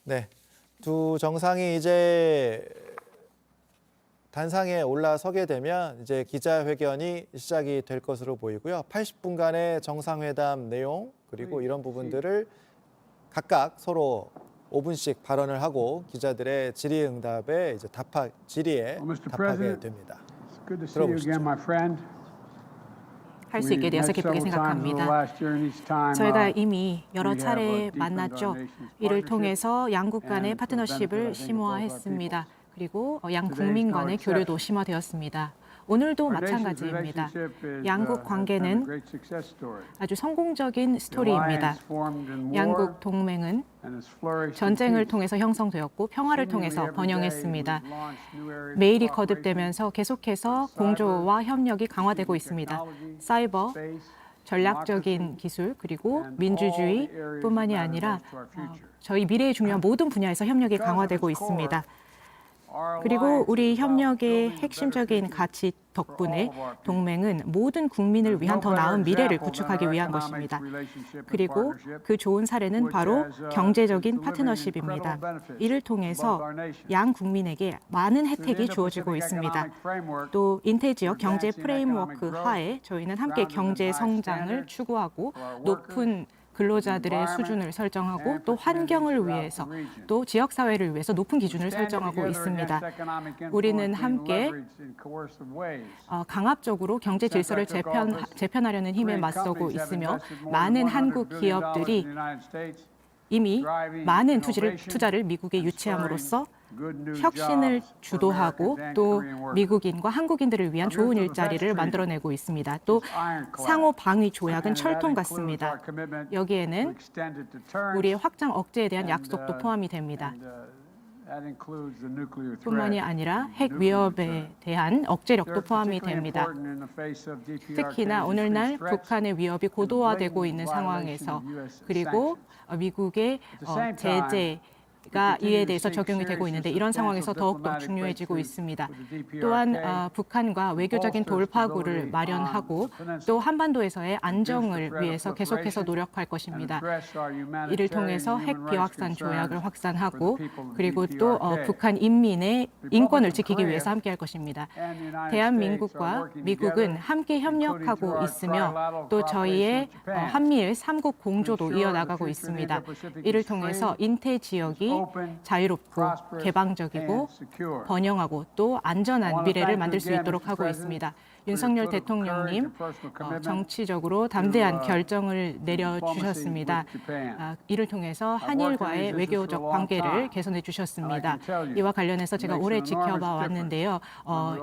네, 두 정상이 이제 단상에 올라서게 되면 이제 기자회견이 시작이 될 것으로 보이고요. 80분간의 정상회담 내용 그리고 이런 부분들을 각각 서로 5분씩 발언을 하고 기자들의 질의응답에 이제 질의에 답하게 됩니다. 들어보시죠. 할 수 있게 되어서 기쁘게 생각합니다. 저희가 이미 여러 차례 만났죠. 이를 통해서 양국 간의 파트너십을 심화했습니다. 그리고 양 국민 간의 교류도 심화되었습니다. 오늘도 마찬가지입니다. 양국 관계는 아주 성공적인 스토리입니다. 양국 동맹은 전쟁을 통해서 형성되었고 평화를 통해서 번영했습니다. 매일이 거듭되면서 계속해서 공조와 협력이 강화되고 있습니다. 사이버, 전략적인 기술, 그리고 민주주의뿐만이 아니라 저희 미래에 중요한 모든 분야에서 협력이 강화되고 있습니다. 그리고 우리 협력의 핵심적인 가치 덕분에 동맹은 모든 국민을 위한 더 나은 미래를 구축하기 위한 것입니다. 그리고 그 좋은 사례는 바로 경제적인 파트너십입니다. 이를 통해서 양 국민에게 많은 혜택이 주어지고 있습니다. 또 인태지역 경제 프레임워크 하에 저희는 함께 경제 성장을 추구하고 높은 근로자들의 수준을 설정하고 또 환경을 위해서 또 지역사회를 위해서 높은 기준을 설정하고 있습니다. 우리는 함께 강압적으로 경제 질서를 재편하려는 힘에 맞서고 있으며 많은 한국 기업들이 이미 많은 투자를 미국에 유치함으로써 혁신을 주도하고 또 미국인과 한국인들을 위한 좋은 일자리를 만들어내고 있습니다. 또 상호 방위 조약은 철통 같습니다. 여기에는 우리의 확장 억제에 대한 약속도 포함이 됩니다. 뿐만이 아니라 핵 위협에 대한 억제력도 포함이 됩니다. 특히나 오늘날 북한의 위협이 고도화되고 있는 상황에서 그리고 미국의 제재가 이에 대해서 적용이 되고 있는데 이런 상황에서 더욱더 중요해지고 있습니다. 또한 북한과 외교적인 돌파구를 마련하고 또 한반도에서의 안정을 위해서 계속해서 노력할 것입니다. 이를 통해서 핵 비확산 조약을 확산하고 그리고 또 북한 인민의 인권을 지키기 위해서 함께할 것입니다. 대한민국과 미국은 함께 협력하고 있으며 또 저희의 한미일 3국 공조도 이어나가고 있습니다. 이를 통해서 인태 지역이 자유롭고 개방적이고 번영하고 또 안전한 미래를 만들 수 있도록 하고 있습니다. 윤석열 대통령님 정치적으로 담대한 결정을 내려주셨습니다. 이를 통해서 한일과의 외교적 관계를 개선해 주셨습니다. 이와 관련해서 제가 오래 지켜봐 왔는데요.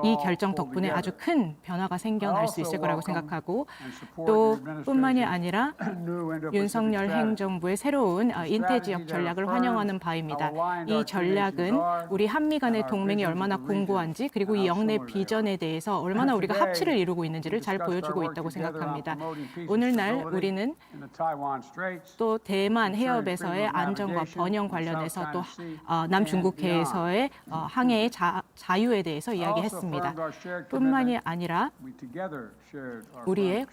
이 결정 덕분에 아주 큰 변화가 생겨날 수 있을 거라고 생각하고 또 뿐만이 아니라 윤석열 행정부의 새로운 인태지역 전략을 환영하는 바입니다. 이 전략은 우리 한미 간의 동맹이 얼마나 공고한지 그리고 이 영내 비전에 대해서 얼마나 우리가 합치를 이루고 있는지를 잘 보여주고 있다고 생각합니다. 오늘날 우리는 또 대만 해협에서의 안전과 번영 관련해서 또 남중국해에서의 항해의 자유에 대해서 이야기했습니다. 뿐만이 아니라 우리의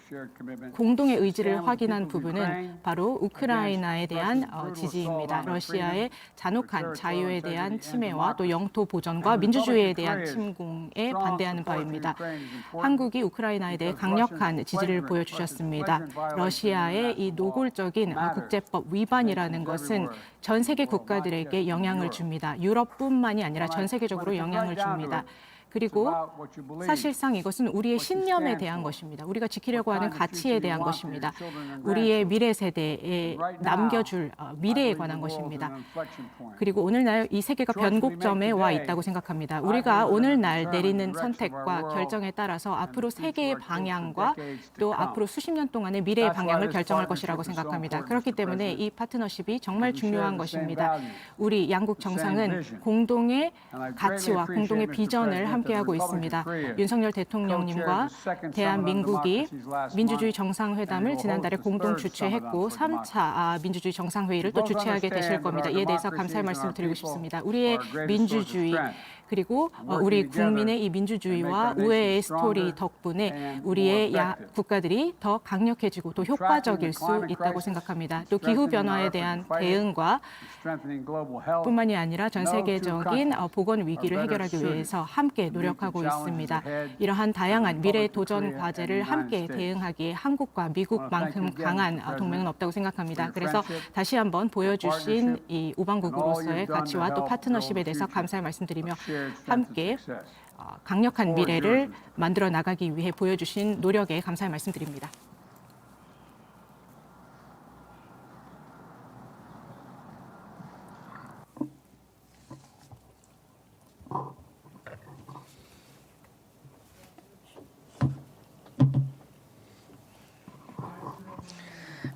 공동의 의지를 확인한 부분은 바로 우크라이나에 대한 지지입니다. 러시아의 잔혹한 자유에 대한 침해와 또 영토 보전과 민주주의에 대한 침공에 반대하는 바입니다. 한국이 우크라이나에 대해 강력한 지지를 보여주셨습니다. 러시아의 이 노골적인 국제법 위반이라는 것은 전 세계 국가들에게 영향을 줍니다. 유럽뿐만이 아니라 전 세계적으로 영향을 줍니다. 그리고 사실상 이것은 우리의 신념에 대한 것입니다. 우리가 지키려고 하는 가치에 대한 것입니다. 우리의 미래 세대에 남겨줄 미래에 관한 것입니다. 그리고 오늘날 이 세계가 변곡점에 와 있다고 생각합니다. 우리가 오늘날 내리는 선택과 결정에 따라서 앞으로 세계의 방향과 또 앞으로 수십 년 동안의 미래의 방향을 결정할 것이라고 생각합니다. 그렇기 때문에 이 파트너십이 정말 중요한 것입니다. 우리 양국 정상은 공동의 가치와 공동의 비전을 함께하고 있습니다. 윤석열 대통령님과 대한민국이 민주주의 정상회담을 지난달에 공동 주최했고 3차 민주주의 정상회의를 또 주최하게 되실 겁니다. 이에 대해서 감사의 말씀을 드리고 싶습니다. 우리의 민주주의 그리고 우리 국민의 이 민주주의와 우애의 스토리 덕분에 우리의 국가들이 더 강력해지고 더 효과적일 수 있다고 생각합니다. 또 기후 변화에 대한 대응과 뿐만이 아니라 전 세계적인 보건 위기를 해결하기 위해서 함께 노력하고 있습니다. 이러한 다양한 미래 도전 과제를 함께 대응하기에 한국과 미국만큼 강한 동맹은 없다고 생각합니다. 그래서 다시 한번 보여주신 이 우방국으로서의 가치와 또 파트너십에 대해서 감사의 말씀드리며 함께 강력한 미래를 만들어 나가기 위해 보여주신 노력에 감사의 말씀드립니다.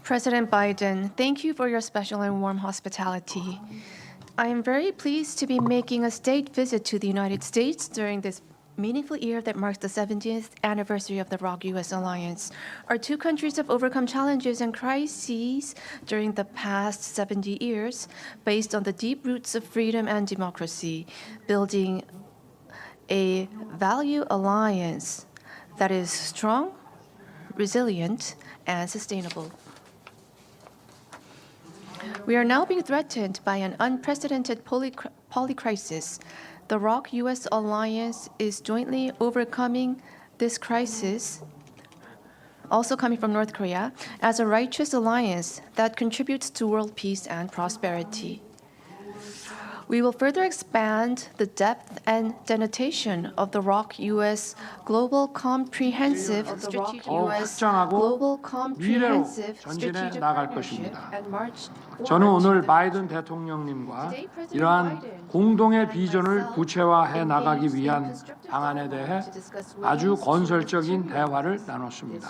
President Biden, thank you for your special and warm hospitality. I am very pleased to be making a state visit to the United States during this meaningful year that marks the 70th anniversary of the ROK-US alliance. Our two countries have overcome challenges and crises during the past 70 years based on the deep roots of freedom and democracy, building a value alliance that is strong, resilient, and sustainable. We are now being threatened by an unprecedented polycrisis. The ROK-US alliance is jointly overcoming this crisis, also coming from North Korea, as a righteous alliance that contributes to world peace and prosperity. We will further expand the depth and denotation of the ROK-US Global Comprehensive Strategic 확장하고 미래로 전진해 나갈 것입니다. 저는 오늘 바이든 대통령님과 이러한 공동의 비전을 구체화해 나가기 위한 방안에 대해 아주 건설적인 대화를 나눴습니다.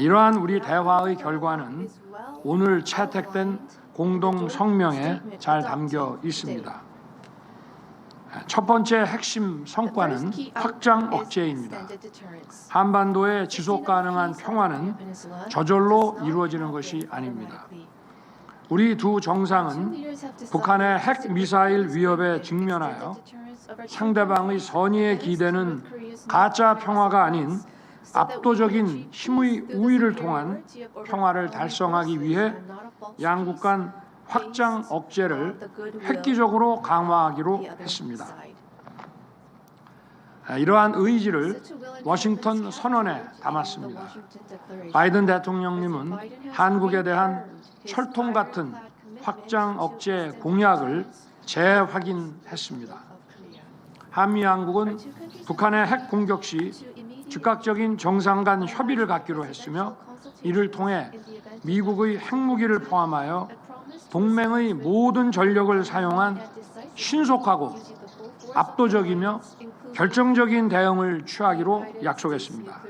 이러한 우리 대화의 결과는 오늘 채택된 공동 성명에 잘 담겨 있습니다. 첫 번째 핵심 성과는 확장 억제입니다. 한반도의 지속 가능한 평화는 저절로 이루어지는 것이 아닙니다. 우리 두 정상은 북한의 핵 미사일 위협에 직면하여 상대방의 선의에 기대는 가짜 평화가 아닌 압도적인 힘의 우위를 통한 평화를 달성하기 위해 양국 간 확장 억제를 획기적으로 강화하기로 했습니다. 이러한 의지를 워싱턴 선언에 담았습니다. 바이든 대통령님은 한국에 대한 철통 같은 확장 억제 공약을 재확인했습니다. 한미 양국은 북한의 핵 공격 시 즉각적인 정상 간 협의를 갖기로 했으며 이를 통해 미국의 핵무기를 포함하여 동맹의 모든 전력을 사용한 신속하고 압도적이며 결정적인 대응을 취하기로 약속했습니다.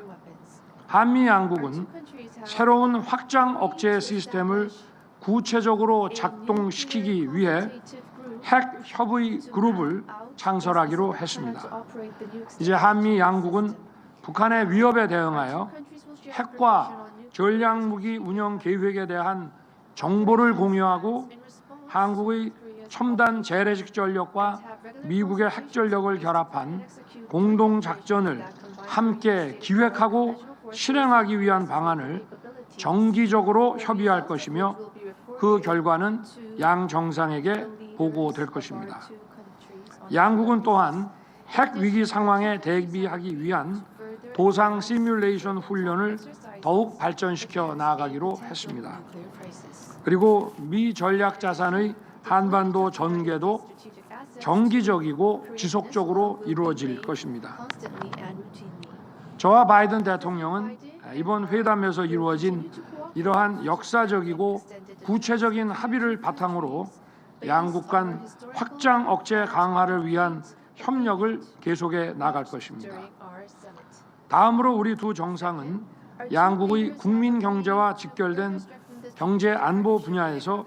한미 양국은 새로운 확장 억제 시스템을 구체적으로 작동시키기 위해 핵 협의 그룹을 창설하기로 했습니다. 이제 한미 양국은 북한의 위협에 대응하여 핵과 전략무기 운영 계획에 대한 정보를 공유하고 한국의 첨단 재래식 전력과 미국의 핵전력을 결합한 공동작전을 함께 기획하고 실행하기 위한 방안을 정기적으로 협의할 것이며 그 결과는 양 정상에게 보고될 것입니다. 양국은 또한 핵 위기 상황에 대비하기 위한 도상 시뮬레이션 훈련을 더욱 발전시켜 나아가기로 했습니다. 그리고 미 전략 자산의 한반도 전개도 정기적이고 지속적으로 이루어질 것입니다. 저와 바이든 대통령은 이번 회담에서 이루어진 이러한 역사적이고 구체적인 합의를 바탕으로 양국 간 확장 억제 강화를 위한 협력을 계속해 나갈 것입니다. 다음으로 우리 두 정상은 양국의 국민 경제와 직결된 경제 안보 분야에서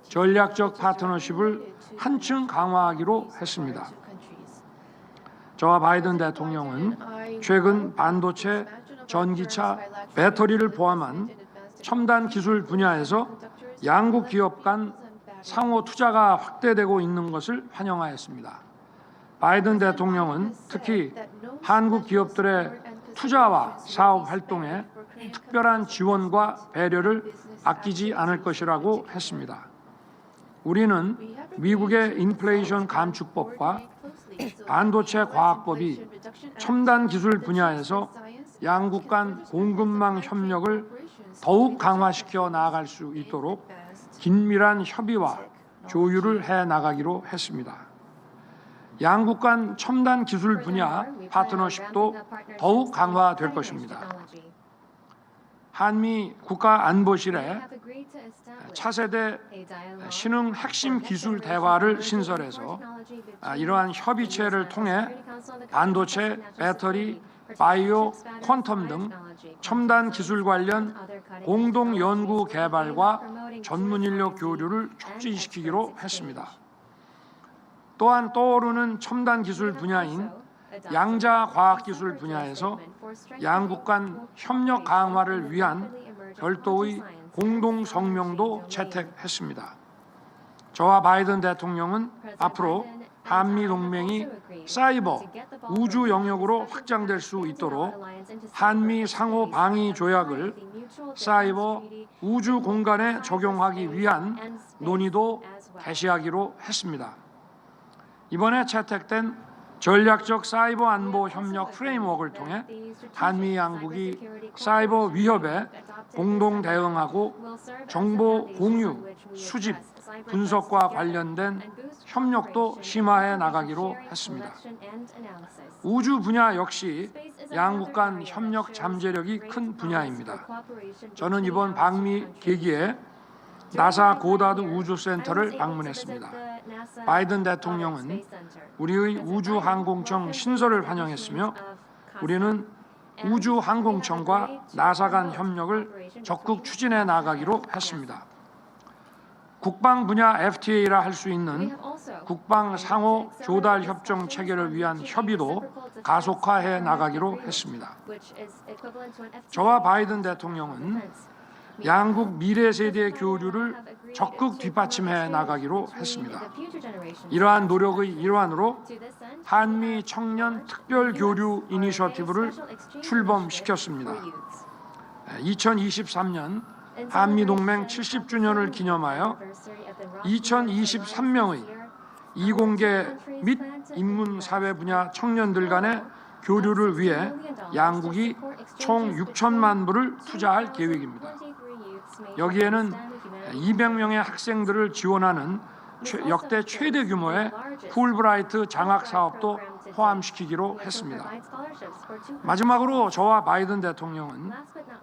전략적 파트너십을 한층 강화하기로 했습니다. 저와 바이든 대통령은 최근 반도체, 전기차, 배터리를 포함한 첨단 기술 분야에서 양국 기업 간 상호 투자가 확대되고 있는 것을 환영하였습니다. 바이든 대통령은 특히 한국 기업들의 투자와 사업 활동에 특별한 지원과 배려를 아끼지 않을 것이라고 했습니다. 우리는 미국의 인플레이션 감축법과 반도체 과학법이 첨단 기술 분야에서 양국 간 공급망 협력을 더욱 강화시켜 나아갈 수 있도록 긴밀한 협의와 조율을 해 나가기로 했습니다. 양국 간 첨단 기술 분야 파트너십도 더욱 강화될 것입니다. 한미 국가안보실에 차세대 신흥 핵심 기술 대화를 신설해서 이러한 협의체를 통해 반도체, 배터리, 바이오, 퀀텀 등 첨단 기술 관련 공동 연구 개발과 전문 인력 교류를 촉진시키기로 했습니다. 또한 떠오르는 첨단 기술 분야인 양자 과학기술 분야에서 양국 간 협력 강화를 위한 별도의 공동 성명도 채택했습니다. 저와 바이든 대통령은 앞으로 한미 동맹이 사이버, 우주 영역으로 확장될 수 있도록 한미 상호 방위 조약을 사이버, 우주 공간에 적용하기 위한 논의도 개시하기로 했습니다. 이번에 채택된 전략적 사이버 안보 협력 프레임워크를 통해 한미 양국이 사이버 위협에 공동 대응하고 정보 공유, 수집, 분석과 관련된 협력도 심화해 나가기로 했습니다. 우주 분야 역시 양국 간 협력 잠재력이 큰 분야입니다. 저는 이번 방미 계기에 나사 고다드 우주센터를 방문했습니다. 바이든 대통령은 우리의 우주항공청 신설을 환영했으며 우리는 우주항공청과 나사 간 협력을 적극 추진해 나가기로 했습니다. 국방 분야 FTA라 할 수 있는 국방 상호 조달 협정 체결을 위한 협의도 가속화해 나가기로 했습니다. 저와 바이든 대통령은 양국 미래 세대의 교류를 적극 뒷받침해 나가기로 했습니다. 이러한 노력의 일환으로 한미 청년 특별 교류 이니셔티브를 출범시켰습니다. 2023년 한미 동맹 70주년을 기념하여 2023명의 이공계 및 인문사회 분야 청년들 간의 교류를 위해 양국이 총 6천만 불을 투자할 계획입니다. 여기에는 200명의 학생들을 지원하는 역대 최대 규모의 풀브라이트 장학 사업도 포함시키기로 했습니다. 마지막으로 저와 바이든 대통령은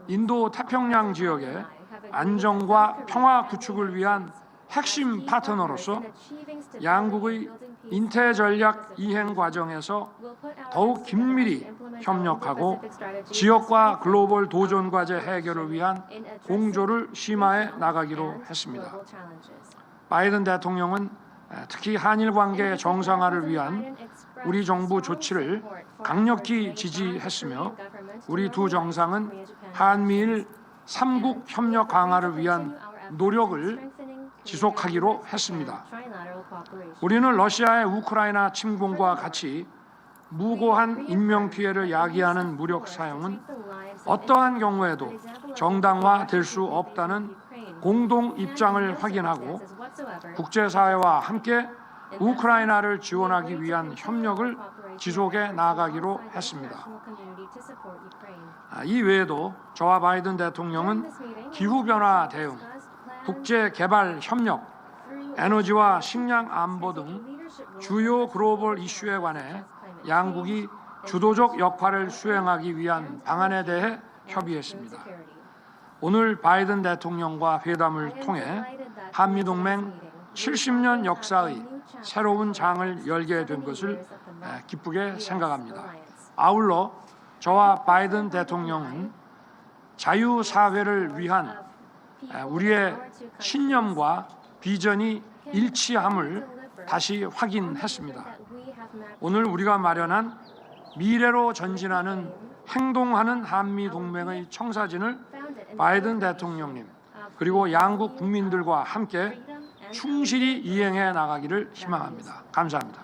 인도 태평양 지역의 안정과 평화 구축을 위한 핵심 파트너로서 양국의 인태 전략 이행 과정에서 더욱 긴밀히 협력하고 지역과 글로벌 도전 과제 해결을 위한 공조를 심화해 나가기로 했습니다. 바이든 대통령은 특히 한일 관계 정상화를 위한 우리 정부 조치를 강력히 지지했으며 우리 두 정상은 한미일 3국 협력 강화를 위한 노력을 지속하기로 했습니다. 우리는 러시아의 우크라이나 침공과 같이 무고한 인명피해를 야기하는 무력 사용은 어떠한 경우에도 정당화될 수 없다는 공동 입장을 확인하고 국제사회와 함께 우크라이나를 지원하기 위한 협력을 지속해 나가기로 했습니다. 이 외에도 저와 바이든 대통령은 기후변화 대응, 국제개발 협력, 에너지와 식량 안보 등 주요 글로벌 이슈에 관해 양국이 주도적 역할을 수행하기 위한 방안에 대해 협의했습니다. 오늘 바이든 대통령과 회담을 통해 한미동맹 70년 역사의 새로운 장을 열게 된 것을 기쁘게 생각합니다. 아울러 저와 바이든 대통령은 자유사회를 위한 우리의 신념과 비전이 일치함을 다시 확인했습니다. 오늘 우리가 마련한 미래로 전진하는 행동하는 한미동맹의 청사진을 바이든 대통령님 그리고 양국 국민들과 함께 충실히 이행해 나가기를 희망합니다. 감사합니다.